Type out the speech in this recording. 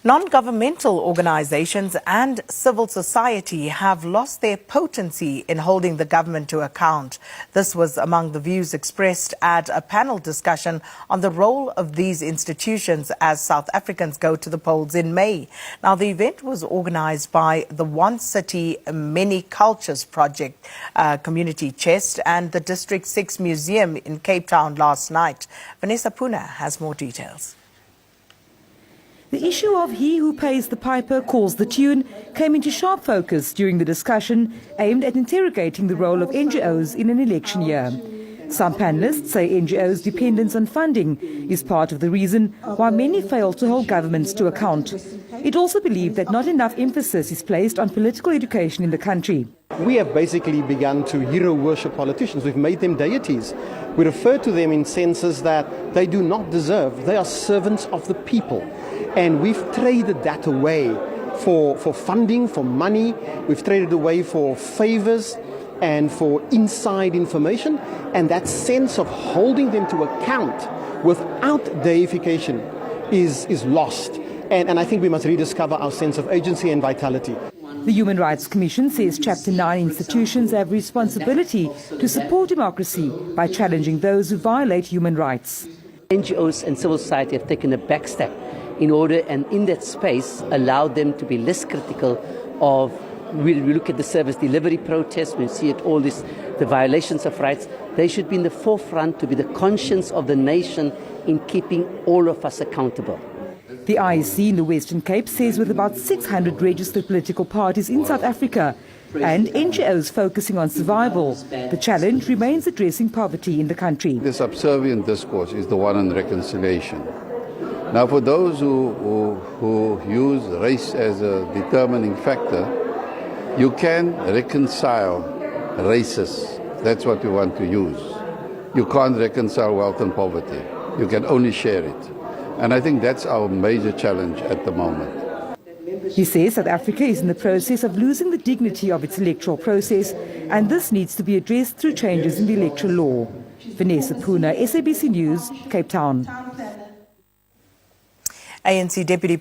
Non-governmental organizations and civil society have lost their potency in holding the government to account. This was among the views expressed at a panel discussion on the role of these institutions as South Africans go to the polls in May. Now, the event was organized by the One City, Many Cultures Project, Community Chest, and the District 6 Museum in Cape Town last night. Vanessa Puna has more details. The issue of he who pays the piper calls the tune came into sharp focus during the discussion aimed at interrogating the role of NGOs in an election year. Some panelists say NGOs' dependence on funding is part of the reason why many fail to hold governments to account. It also believed that not enough emphasis is placed on political education in the country. We have basically begun to hero worship politicians. We've made them deities. We refer to them in senses that they do not deserve. They are servants of the people. And we've traded that away for funding, for money. We've traded away for favors and for inside information. And that sense of holding them to account without deification is lost. And I think we must rediscover our sense of agency and vitality. The Human Rights Commission says Chapter 9 institutions have responsibility to support democracy by challenging those who violate human rights. NGOs and civil society have taken a back step in order, and in that space, allow them to be less critical of, we look at the service delivery protests, we see it all this, the violations of rights. They should be in the forefront to be the conscience of the nation in keeping all of us accountable. The IEC in the Western Cape says with about 600 registered political parties in South Africa and NGOs focusing on survival, the challenge remains addressing poverty in the country. The subservient discourse is the one on reconciliation. Now, for those who use race as a determining factor, you can reconcile races. That's what we want to use. You can't reconcile wealth and poverty. You can only share it. And I think that's our major challenge at the moment. He says South Africa is in the process of losing the dignity of its electoral process, and this needs to be addressed through changes in the electoral law. Vanessa Puna, SABC News, Cape Town. ANC Deputy